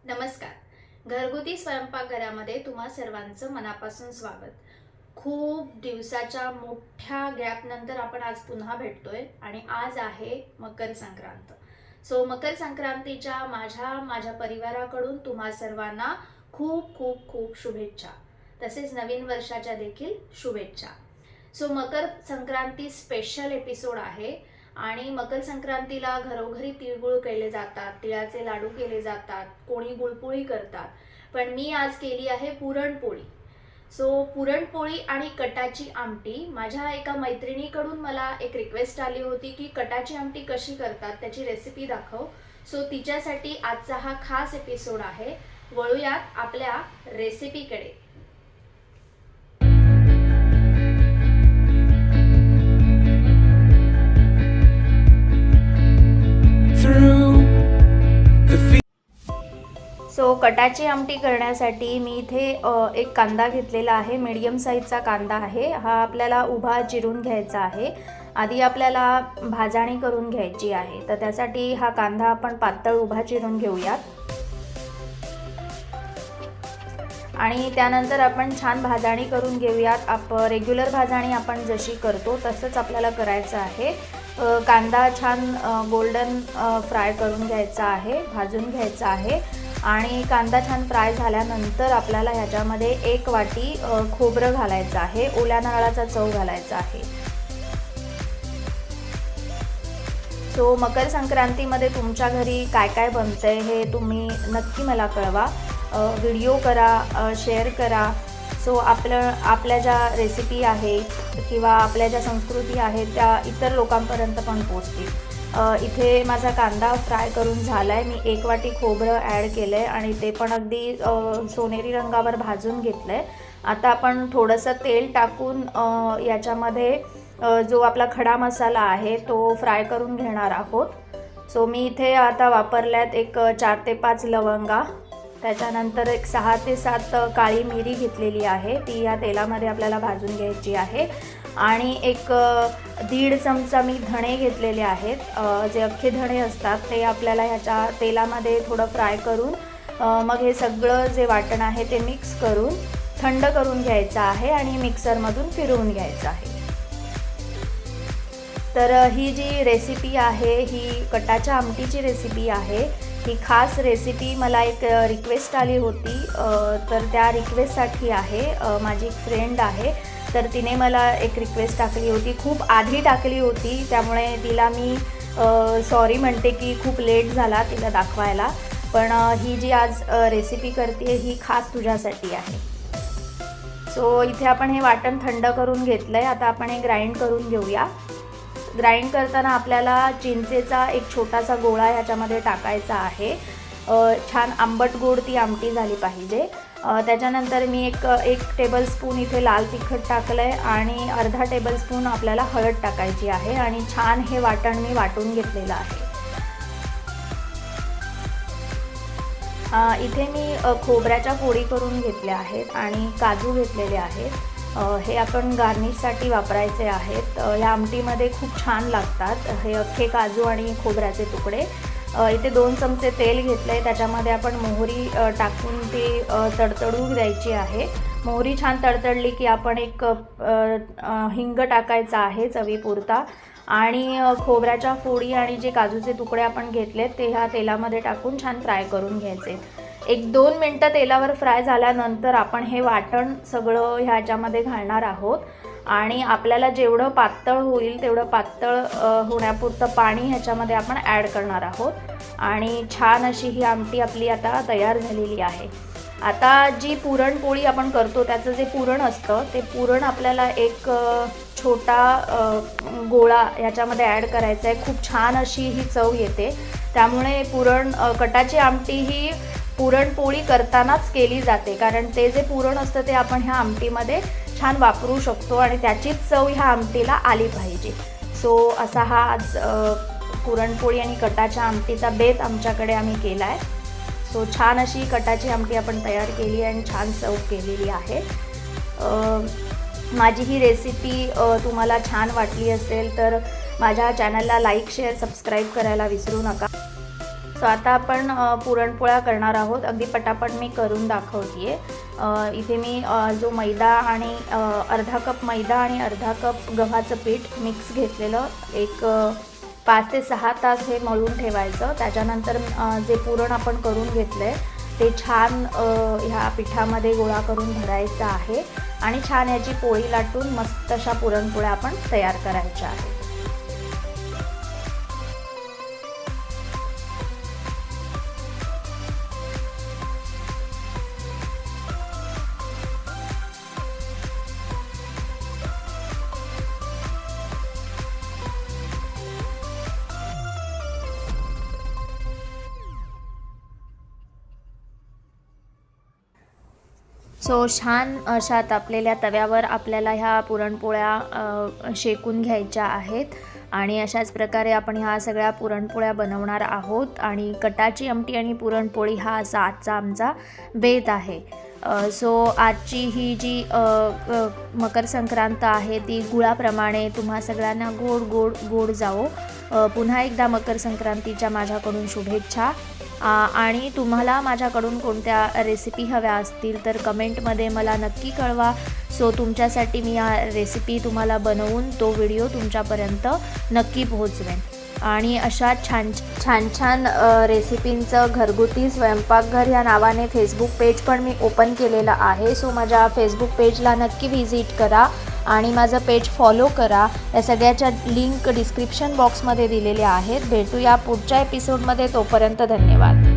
नमस्कार. घरगुती स्वयंपाकघरामध्ये तुम्हा सर्वांचं मनापासून स्वागत. खूप दिवसाच्या मोठ्या गॅप नंतर आपण आज पुन्हा भेटतोय आणि आज आहे मकर संक्रांत. मकर संक्रांतीच्या माझ्या परिवाराकडून तुम्हा सर्वांना खूप खूप खूप शुभेच्छा. तसेच नवीन वर्षाच्या देखील शुभेच्छा. मकर संक्रांती स्पेशल एपिसोड आहे आणि मकर संक्रांतीला घरोघरी तिळगुळ केले जातात, तिळाचे लाडू केले जातात, कोणी गुळपोळी करतात. पण मी आज केली आहे पुरणपोळी. पुरणपोळी आणि कटाची आमटी. माझ्या एका मैत्रिणीकडून मला एक रिक्वेस्ट आली होती की कटाची आमटी कशी करतात त्याची रेसिपी दाखव. तिच्यासाठी आजचा हा खास एपिसोड आहे. वळूयात आपल्या रेसिपीकडे. कटाची आमटी करण्यासाठी मी इथे एक कांदा घेतलेला आहे. मीडियम साईजचा कांदा आहे हा. आपल्याला उभा चिरून घ्यायचा आहे. आधी आपल्याला भाजणी करून घ्यायची आहे, तर त्यासाठी हा कांदा आपण पातळ उभा चिरून घेऊयात आणि त्यानंतर आपण छान भाजणी करून घेऊयात. रेग्युलर भाजणी आपण जशी करतो तसंच आपल्याला करायचं आहे. कांदा छान गोल्डन फ्राय करून घ्यायचा आहे, भाजून घ्यायचा आहे. आणि कांदा छान फ्राय झाल्यानंतर आपल्याला ह्याच्यामध्ये 1 वाटी खोबरं घालायचं आहे. ओल्या नारळाचा चव घालायचा आहे. मकर संक्रांतीमध्ये तुमच्या घरी काय काय बनतंय हे तुम्ही नक्की मला कळवा. व्हिडिओ करा, शेअर करा. आपल्या ज्या रेसिपी आहेत किंवा आपल्या ज्या संस्कृती आहेत त्या इतर लोकांपर्यंत पण पोचतील. इथे माझा कांदा फ्राय करून झाला आहे. मी 1 वाटी खोबरं ॲड केलं आहे आणि ते पण अगदी सोनेरी रंगावर भाजून घेतलं आहे. आता आपण थोडंसं तेल टाकून याच्यामध्ये जो आपला खडा मसाला आहे तो फ्राय करून घेणार आहोत. मी इथे आता वापरल्यात एक 4 ते 5 लवंगा, त्याच्यानंतर एक 6 ते 7 काळी मिरी घेतलेली आहे, ती या तेलामध्ये आपल्याला भाजून घ्यायची आहे. आणि एक 1.5 चमचा मी धणे घेतलेले आहेत. जे अख्खे धणे असतात ते आपल्याला ह्याच्या तेलामध्ये थोडं फ्राय करून मग हे सगळं जे वाटण आहे ते मिक्स करून थंड करून घ्यायचं आहे आणि मिक्सरमधून फिरवून घ्यायचं आहे. तर ही जी रेसिपी आहे ही कटाच्या आमटीची रेसिपी आहे. ही खास रेसिपी मला एक रिक्वेस्ट आली होती, तर त्या रिक्वेस्टसाठी आहे. माझी एक फ्रेंड आहे, तर तिने मला एक रिक्वेस्ट टाकली होती, खूप आधी टाकली होती, त्यामुळे तिला मी सॉरी म्हणते की खूप लेट झाला तिला दाखवायला. पण ही जी आज रेसिपी करते ही खास तुझ्यासाठी आहे. इथे आपण हे वाटण थंड करून घेतलं आहे. आता आपण हे ग्राइंड करून घेऊया. ग्राइंड करताना आपल्याला चिंचेचा एक छोटासा गोळा ह्याच्यामध्ये टाकायचा आहे. छान आंबट गोड ती आमटी झाली पाहिजे. त्याच्यानंतर मी एक टेबलस्पून इथे लाल तिखट टाकलं आहे आणि अर्धा टेबलस्पून आपल्याला हळद टाकायची आहे आणि छान हे वाटण मी वाटून घेतलेलं आहे. इथे मी खोबऱ्याच्या फोडी करून घेतल्या आहेत आणि काजू घेतलेले आहेत. हे आपण गार्निशसाठी वापरायचे आहेत. या आमटीमध्ये खूप छान लागतात हे अख्खे काजू आणि खोबऱ्याचे तुकडे. इथे 2 चमचे तेल घेतलं आहे, त्याच्यामध्ये आपण मोहरी टाकून ती तडतडू द्यायची आहे. मोहरी छान तडतडली की आपण एक हिंग टाकायचा आहे चवीपुरता आणि खोबऱ्याच्या फोडी आणि जे काजूचे तुकडे आपण घेतलेत ते ह्या तेलामध्ये टाकून छान फ्राय करून घ्यायचे. 1-2 मिनटं तेलावर फ्राय झाल्यानंतर आपण हे वाटण सगळं ह्याच्यामध्ये घालणार आहोत आणि आपल्याला जेवढं पातळ होईल तेवढं पातळ होण्यापुरतं पाणी ह्याच्यामध्ये आपण ॲड करणार आहोत आणि छान अशी ही आमटी आपली आता तयार झालेली आहे. आता जी पुरणपोळी आपण करतो त्याचं जे पुरण असतं ते पुरण आपल्याला एक छोटा गोळा ह्याच्यामध्ये ॲड करायचा आहे. खूप छान अशी ही चव येते. त्यामुळे कटाची आमटी ही पुरणपोळी करतानाच केली जाते, कारण ते जे पुरण असतं ते आपण ह्या आमटीमध्ये छान वापरू शकतो आणि त्याचीच चव ह्या आमटीला आली पाहिजे. असा हा आज पुरणपोळी आणि कटाच्या आमटीचा बेत आमच्याकडे आम्ही केला आहे. छान अशी कटाची आमटी आपण तयार केली आणि छान सर्व केलेली आहे. माझी ही रेसिपी तुम्हाला छान वाटली असेल तर माझ्या चॅनलला लाईक, शेअर, सबस्क्राईब करायला विसरू नका. सो आता आपण पुरणपोळ्या करणार आहोत. अगदी पटापट मी करून दाखवते. इथे मी जो मैदा आणि अर्धा कप मैदा आणि अर्धा कप गव्हाचं पीठ मिक्स घेतलेलं. एक 5 ते 6 तास हे मळून ठेवायचं. त्याच्यानंतर जे पुरण आपण करून घेतलं आहे ते छान ह्या पिठामध्ये गोळा करून भरायचं आहे आणि छान याची पोळी लाटून मस्त अशा पुरणपोळ्या आपण तयार करायच्या आहेत. सो छान अशा तापलेल्या तव्यावर आपल्याला ह्या पुरणपोळ्या शेकून घ्यायच्या आहेत आणि अशाच प्रकारे आपण ह्या सगळ्या पुरणपोळ्या बनवणार आहोत. आणि कटाची आमटी आणि पुरणपोळी हा असा आजचा आमचा बेत आहे. सो आजची ही जी मकर संक्रांत आहे ती गुळाप्रमाणे तुम्हा सगळ्यांना गोड जावो. पुन्हा एकदा मकर संक्रांतीच्या माझ्याकडून शुभेच्छा. आणि तुम्हाला माझ्याकडून कोणत्या रेसिपी हव्या असतील तर कमेंटमध्ये मला नक्की कळवा. सो तुमच्यासाठी मी या रेसिपी तुम्हाला बनवून तो व्हिडिओ तुमच्यापर्यंत नक्की पोहोचवेन. आणि अशा छान रेसिपींचं घरगुती स्वयंपाकघर या नावाने फेसबुक पेज पण मी ओपन केलेलं आहे. सो माझ्या फेसबुक पेजला नक्की व्हिजिट करा आणि माझं पेज फॉलो करा. या सगळ्याच्या लिंक डिस्क्रिप्शन बॉक्समध्ये दिलेल्या आहेत. भेटूया पुढच्या एपिसोडमध्ये. तोपर्यंत धन्यवाद.